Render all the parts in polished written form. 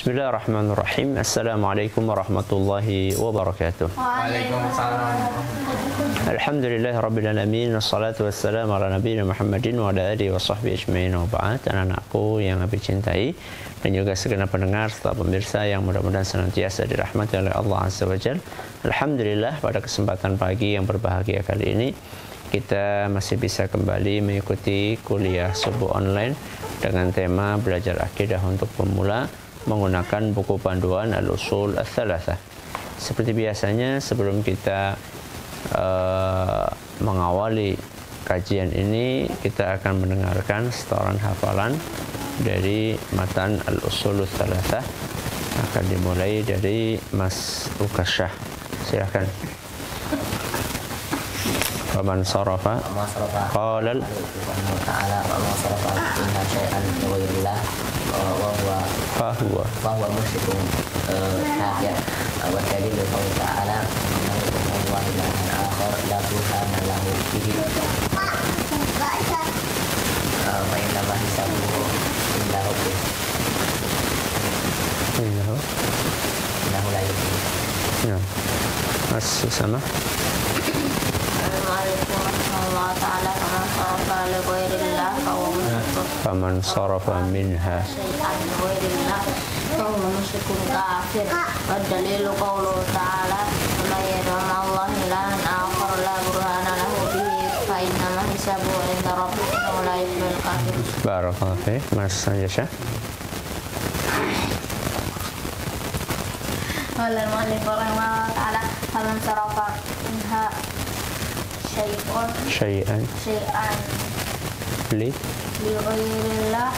Bismillahirrahmanirrahim. Assalamualaikum warahmatullahi wabarakatuh. Waalaikumsalam. Alhamdulillah rabbil alamin, wassalatu wassalamu ala nabiyina Muhammadin wa ala alihi wa sahbihi ajmain wa ba'd. Anak-anakku yang Nabi cintai dan juga segenap pendengar serta pemirsa yang mudah-mudahan senantiasa dirahmati oleh Allah Azza wa Jalla. Alhamdulillah pada kesempatan pagi yang berbahagia kali ini kita masih bisa kembali mengikuti kuliah subuh online dengan tema belajar akidah untuk pemula menggunakan buku panduan Al-Usul Ats-Tsalatsah. Seperti biasanya sebelum kita mengawali kajian ini, kita akan mendengarkan setoran hafalan dari matan Al-Usul Ats-Tsalatsah. Akan dimulai dari Mas Ukasyah. Silakan. Faman sarafa qala Ta'ala wa sarafa inna syai'an ghairillah wa huwa musyrikun kafir. Wa dalilu qawli ta'ala wa ilahan akhar la burhana lahu bihi wa inna ma hisabuhu inda rabbih innahu la yuflih. Ya. Mas Susana. Faman sarafa minha syai'an ghairillah fa huwa musyrikun kafir. Wa dalilu qawluhu ta'ala wa may yad'u ma'allahi ilahan akhar la burhana lahu bihi fa innama hisabuhu 'inda rabbih innahu la yuflihul kafirun. Barakallahu fiik. Mas Yasha. Qala al-mu'allif rahimahullah ta'ala faman sarafa minha syai'an li ghairillah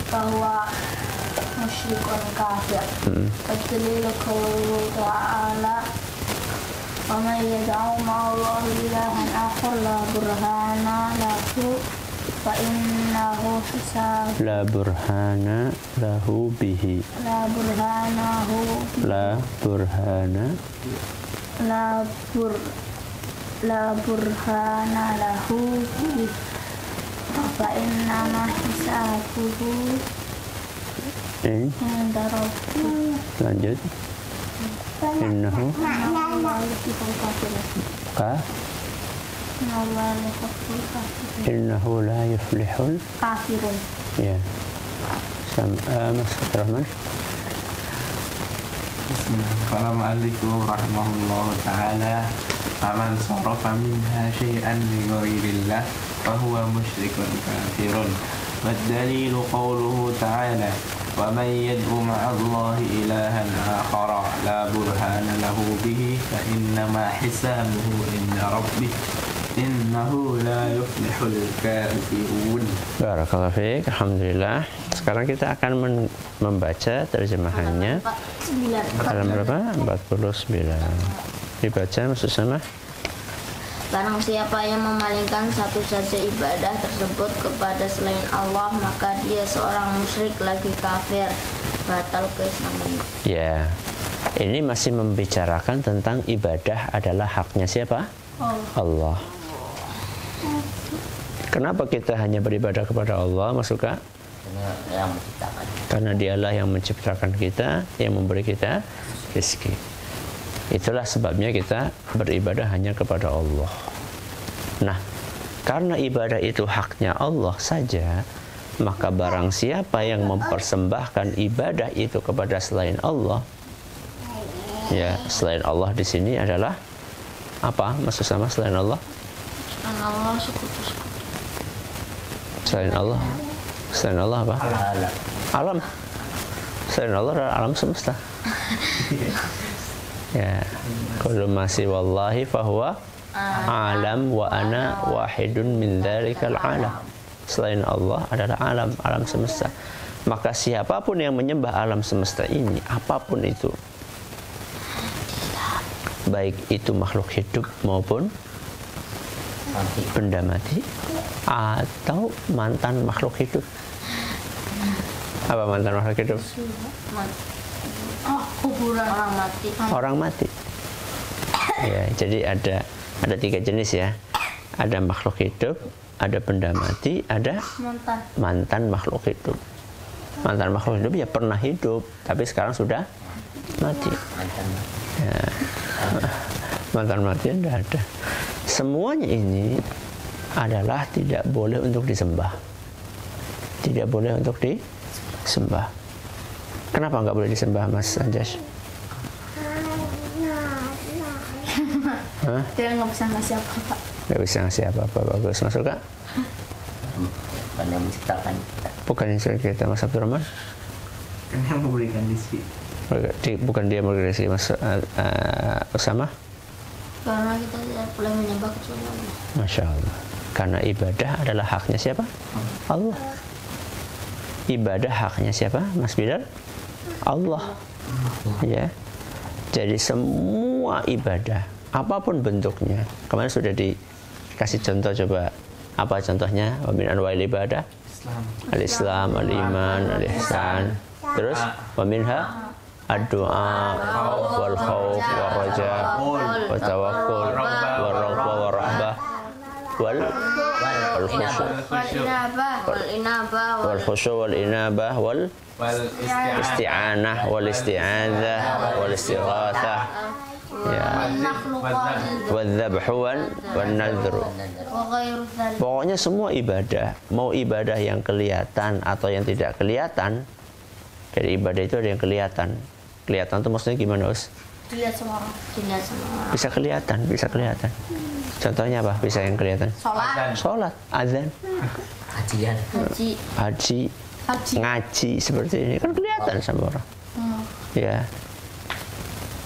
fa huwa musyrikun kafir. Dalilu qawluhu ta'ala wa may yad'u ma'allahi ilahan akhar la burhana lahu fa innahu hisab La burhana lahu bihi la burhana lahu bihi fa innama hisabuhu inda rabbih. Lanjut. Innahu la yuflihul kafirun. Innahu la yuflihul Kafirun. ya. Mas Rahman. Qala al-mu'allifu rahimahullahu ta'ala faman sarafa minha syai'an li ghairillah fa huwa musyrikun kafirun. Wa dalilu qawluhu ta'ala wa may yad'u ma'allahi ilahan akhara la burhana lahu bihi fa innama hisabuhu 'inda rabbih innahu la yuflihul kafirun. Barakallahu fiik. Alhamdulillah. Sekarang kita akan membaca terjemahannya. Halaman berapa? 49. Dibaca maksud sama. Barang siapa yang memalingkan satu saja ibadah tersebut kepada selain Allah, maka dia seorang musyrik lagi kafir, batal keislamannya. Ya. Ini masih membicarakan tentang ibadah adalah haknya siapa? Allah. Kenapa kita hanya beribadah kepada Allah, Mas Suka? Karena dialah yang menciptakan kita, yang memberi kita rezeki. Itulah sebabnya kita beribadah hanya kepada Allah. Nah, karena ibadah itu haknya Allah saja, maka barang siapa yang mempersembahkan ibadah itu kepada selain Allah, ya, selain Allah di sini adalah apa? Maksud sama selain Allah? Selain Allah sekutu-sekutu. Selain Allah? Selain Allah apa? Alam. Selain Allah adalah alam semesta. Ya, kullu ma siwallahi fahuwa alam wa ana wahidun min dzalikal alam. Selain Allah adalah alam semesta. Maka siapapun yang menyembah alam semesta ini, apapun itu, baik itu makhluk hidup maupun benda mati atau mantan makhluk hidup. Apa mantan makhluk hidup? Kuburan orang mati. Ya, jadi ada 3 jenis ya. Ada makhluk hidup, ada benda mati, ada mantan makhluk hidup. Mantan makhluk hidup ya pernah hidup, tapi sekarang sudah mati. Ya. Mantan mati tidak ada. Semuanya ini adalah tidak boleh untuk disembah. Tidak boleh untuk disembah. Kenapa nggak boleh disembah, Mas Anjas? Dia nggak bisa ngasih apa-apa. Nggak bisa ngasih apa-apa. Bagus, masuk Kak? Bukan yang menciptakan. Bukan yang sudah kita, Mas Abdurrahman? Kan yang memberikan rezeki. Bukan dia memberikan rezeki, Mas Usama? Karena kita tidak boleh menyembah kecuali Allah. Masya Allah. Karena ibadah adalah haknya siapa? Allah. Ibadah haknya siapa, Mas Bilal? Allah. Ya. Jadi semua ibadah, apapun bentuknya, kemarin sudah dikasih contoh, coba apa contohnya? Wa min anwa'il ibadah al-Islam, al-iman, al-ihsan. Terus wa minha ad-du'a wal khauf wal raja wa tawakkul wal raghbah wal rahbah wal khusyu' wal khusyu' wal inabah wal isti'anah wal isti'adzah wal istighatsah, ya, wal dzabhu wan nadhru. Pokoknya semua ibadah, mau ibadah yang kelihatan atau yang tidak kelihatan. Dari ibadah itu ada yang kelihatan. Kelihatan itu maksudnya gimana, Us? Dilihat sama orang. Dilihat sama orang. Bisa kelihatan, bisa kelihatan. Contohnya apa? Bisa yang kelihatan? Sholat, azan, Hajian. haji, ngaji seperti ini kan kelihatan sama orang. Ya.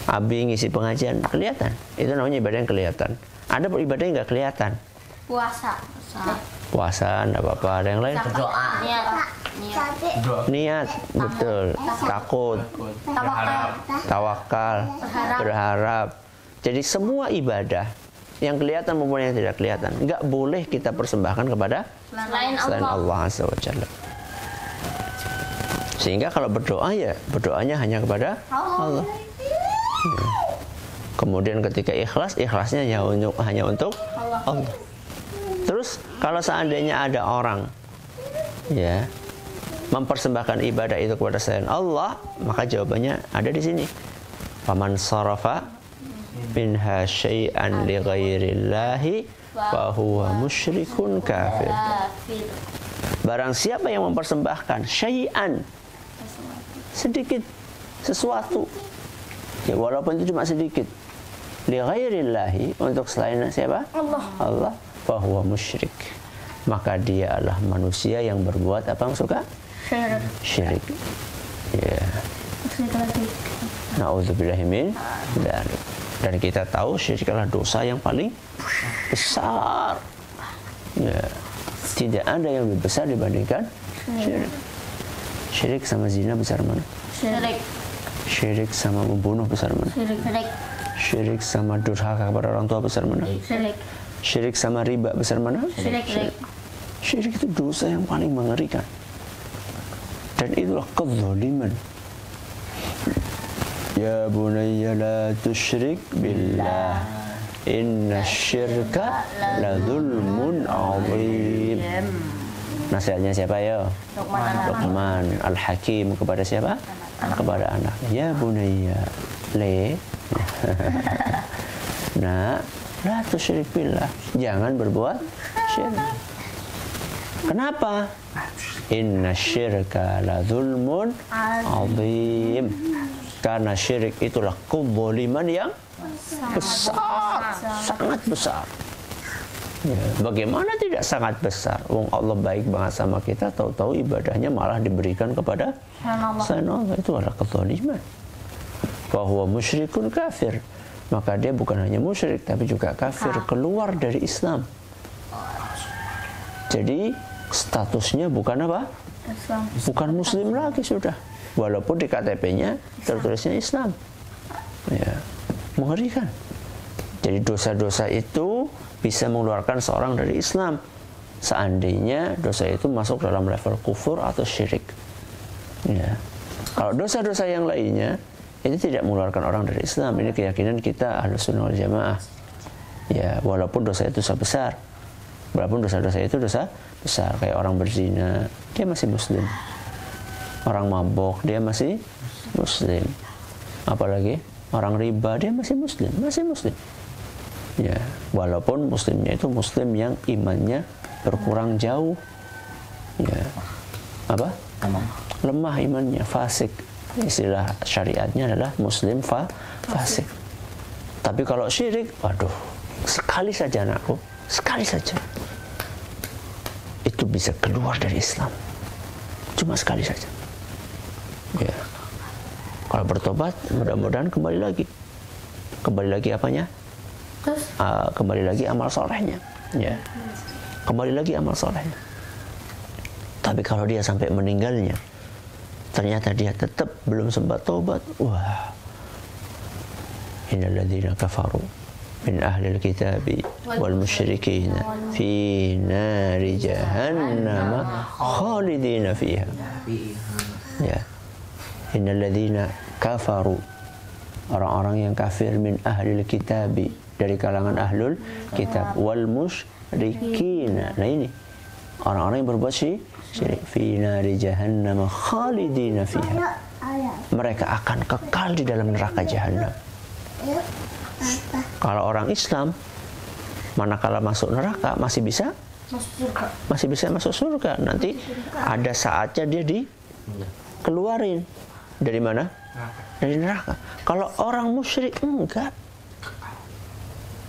Abi ngisi pengajian kelihatan. Itu namanya ibadah yang kelihatan. Ada ibadah yang nggak kelihatan. Puasa. Puasa, nggak apa-apa. Ada yang lain? Doa. Niat, betul. Takut, tawakal, berharap. Jadi semua ibadah yang kelihatan maupun yang tidak kelihatan nggak boleh kita persembahkan kepada selain Allah Azza wa Jalla. Sehingga kalau berdoa ya berdoanya hanya kepada Allah. Ya. Kemudian ketika ikhlas, ikhlasnya hanya untuk Allah. Terus kalau seandainya ada orang ya mempersembahkan ibadah itu kepada selain Allah, maka jawabannya ada di sini. Faman sarafa minha syai'an li ghairillahi fa huwa musyrikun kafir. Barang siapa yang mempersembahkan syai'an, sedikit, sesuatu, ya walaupun itu cuma sedikit, li ghairillahi, untuk selain siapa? Allah. Fa huwa musyrik. Maka dia adalah manusia yang berbuat apa yang suka? Syirik. Ya. Na'udzubillahi min dzalik. Dan kita tahu syirik adalah dosa yang paling besar. Ya. Tidak ada yang lebih besar dibandingkan syirik. Syirik sama zina besar mana? Syirik sama membunuh besar mana? Syirik sama durhaka kepada orang tua besar mana? Syirik sama riba besar mana? Syirik itu dosa yang paling mengerikan. Dan itulah kezaliman. Ya bunayya la tusyrik billah. Inna syirka la zulmun azim. Nasihatnya siapa ya? Luqman Al-Hakim kepada siapa? Kepada anaknya. Ya bunayya nah, la tusyrik billah. Jangan berbuat syirik. Kenapa? Inna syirka la zulmun azim. Karena syirik itulah kezaliman yang besar, sangat besar. Ya, bagaimana tidak sangat besar? Wong Allah baik banget sama kita, tahu-tahu ibadahnya malah diberikan kepada selain Allah. Itu adalah kezaliman. Bahwa musyrikun kafir. Maka dia bukan hanya musyrik, tapi juga kafir, keluar dari Islam. Jadi statusnya bukan apa? Bukan muslim lagi sudah. Walaupun di KTP-nya tertulisnya Islam. Ya, mengerikan. Jadi dosa-dosa itu bisa mengeluarkan seorang dari Islam. Seandainya dosa itu masuk dalam level kufur atau syirik. Ya. Kalau dosa-dosa yang lainnya itu tidak mengeluarkan orang dari Islam. Ini keyakinan kita Ahlussunnah wal Jamaah. Ya, walaupun dosa itu dosa besar. Walaupun dosa-dosa itu dosa besar, kayak orang berzina, dia masih muslim. Orang mabok dia masih muslim. Apalagi orang riba dia masih muslim. Ya, walaupun muslimnya itu muslim yang imannya berkurang jauh. Ya. Apa? Lemah imannya, fasik. Istilah syariatnya adalah muslim fasik. Tapi kalau syirik, waduh, sekali saja anakku, sekali saja itu bisa keluar dari Islam. Cuma sekali saja. Ya. Kalau bertobat, mudah-mudahan kembali lagi. Kembali lagi apanya? Kembali lagi amal solehnya. Ya. Kembali lagi amal solehnya. Tapi kalau dia sampai meninggalnya, ternyata dia tetap belum sempat tobat, wah. Innal ladzina kafaru min ahlil kitabi wal musyrikin fi nari jahannam khalidina fiha. Ya. Innal ladzina kafaru, orang-orang yang kafir, min ahlil kitabi, dari kalangan ahlul kitab, wal musyrikin. Nah ini orang-orang yang berbuat syirik, fi nari jahannam khalidina fiha. Mereka akan kekal di dalam neraka jahanam. Kalau orang Islam, manakala masuk neraka masih bisa masuk surga. Nanti ada saatnya dia dikeluarin dari mana? Dari neraka. Kalau orang musyrik enggak.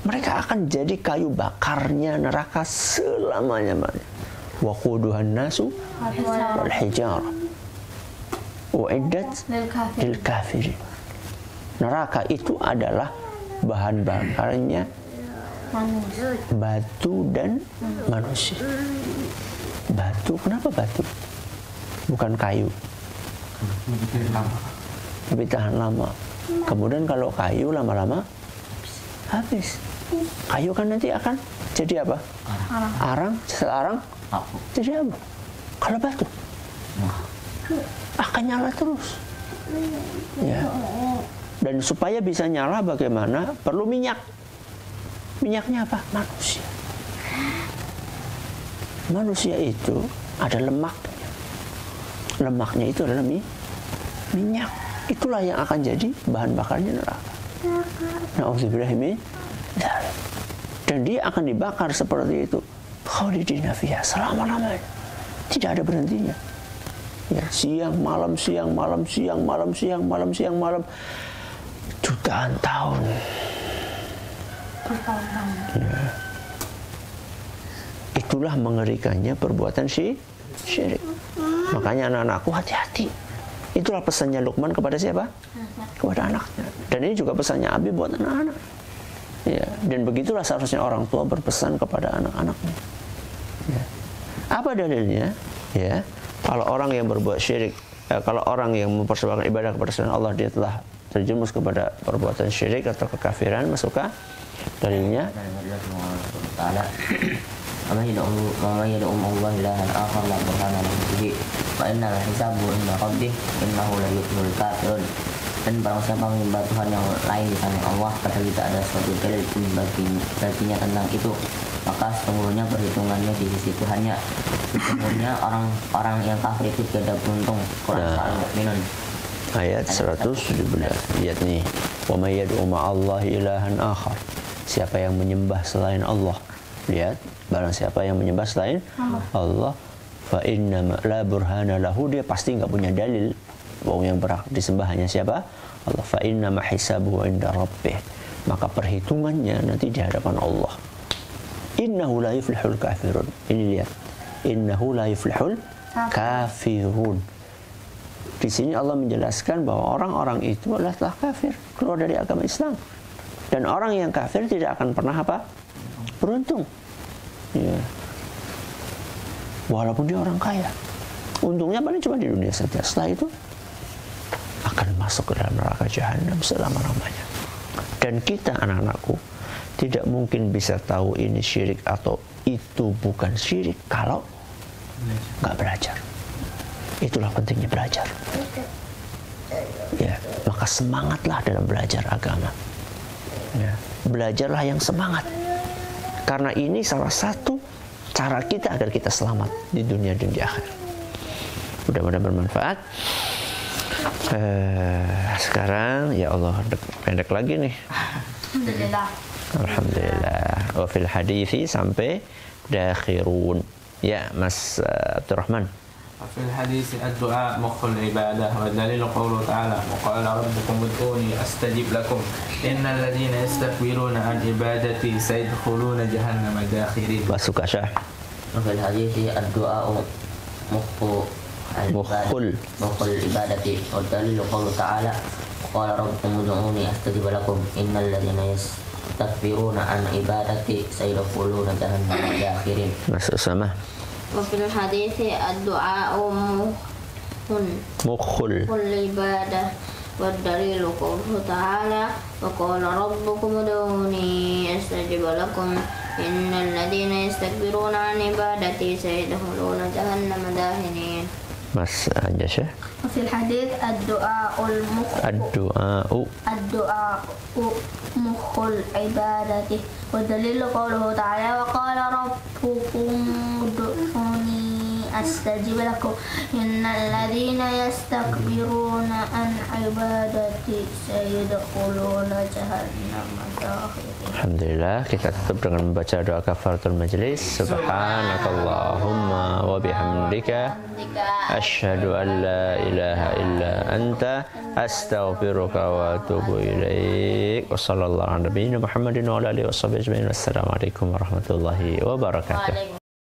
Mereka akan jadi kayu bakarnya neraka selamanya-lamanya. Waquduhan nasu wal hijarah uiddat lil kafirin. Neraka itu adalah bahan bakarnya batu dan manusia. Batu, kenapa batu? Bukan kayu. Lebih tahan lama. Kemudian kalau kayu lama-lama habis. Kayu kan nanti akan jadi apa? Arang. Setelah arang jadi apa? Kalau batu akan nyala terus. Ya. Dan supaya bisa nyala bagaimana? Perlu minyak. Minyaknya apa? Manusia. Manusia itu ada lemaknya. Lemaknya itu adalah minyak. Itulah yang akan jadi bahan bakarnya neraka. Na'udzubillah min dzalik. Dan dia akan dibakar seperti itu. Khalidina fiha, selama-lamanya. Tidak ada berhentinya. Ya, siang, malam, siang, malam, siang, malam, siang, malam, siang, malam. Jutaan tahun. Ya. Itulah mengerikannya perbuatan syirik. Makanya anak-anakku hati-hati. Itulah pesannya Luqman kepada siapa? Kepada anaknya. Dan ini juga pesannya Abi buat anak-anak. Ya. Dan begitulah seharusnya orang tua berpesan kepada anak-anaknya. Ya. Apa dalilnya? Ya. Kalau orang yang berbuat syirik, kalau orang yang mempersembahkan ibadah kepada selain Allah, dia telah terjerumus kepada perbuatan syirik atau kekafiran, masukah? Dalilnya dan barang siapa menyembah Tuhan yang lain di samping Allah padahal tidak ada suatu dalil pun baginya tentang itu, maka sesungguhnya perhitungannya di sisi Tuhannya. Sesungguhnya orang-orang yang kafir itu tidak beruntung. Quran Surah Al-Mu'minun ayat 117. Lihat nih, wa may yad'u ma'allahi ilahan akhar. Siapa yang menyembah selain Allah, lihat, barang siapa yang menyembah selain Allah, fa inna la burhana lahu, dia pasti enggak punya dalil bahwa yang berhak disembah hanya siapa? Allah. Fa inna ma hisabuhu 'inda rabbih, maka perhitungannya nanti di hadapan Allah. Innahu la yuflihul kafirun. Ini lihat, innahu la yuflihul kafirun. Di sini Allah menjelaskan bahwa orang-orang itu adalah telah kafir, keluar dari agama Islam. Dan orang yang kafir tidak akan pernah apa? Beruntung. Ya. Walaupun dia orang kaya. Untungnya paling cuma di dunia saja. Setelah itu akan masuk ke dalam neraka jahanam selama-lamanya. Dan kita, anak-anakku, tidak mungkin bisa tahu ini syirik atau itu bukan syirik kalau nggak belajar. Itulah pentingnya belajar. Ya, maka semangatlah dalam belajar agama. Ya, belajarlah yang semangat. Karena ini salah satu cara kita agar kita selamat di dunia dan di akhirat. Mudah-mudahan bermanfaat. Sekarang ya Allah pendek lagi nih. Alhamdulillah. Alhamdulillah. Wa fil hadithi sampai dakhirun. Ya, Mas Abdurrahman. وفي الحديث الدعاء مخ العبادة والدليل قوله تعالى وقال ربكم ادعوني أستجب لكم إن الذين يستكبرون عن عبادتي سيدخلون جهنم داخرين. Masuk Syah. وفي الحديث الدعاء مخ العبادة والدليل قوله تعالى وقال ربكم ادعوني أستجب لكم إن الذين يستكبرون عن عبادتي سيدخلون جهنم داخرين. Masuk sama. وفي الحديث الدعاء مخ العبادة والدليل قوله تعالى وقال ربكم ادعوني أستجب لكم إن الذين يستكبرون عن عبادتي سيدخلون جهنم داخرين. Mas Anjasya. وفي الحديث الدعاء مخ العبادة والدليل قوله تعالى وقال ربكم ادعوني أستجب لكم إن الذين يستكبرون عن عبادتي سيدخلون جهنم داخرين. Alhamdulillah, kita tutup dengan membaca doa kafaratul majlis. Subhanakallahumma wa bihamdika asyhadu an la ilaha illa anta astaghfiruka wa atubu ilaik. Wassallallahu ala nabiyyina Muhammadin wa ala alihi washabihi ajmain. Wassalamualaikum warahmatullahi wabarakatuh.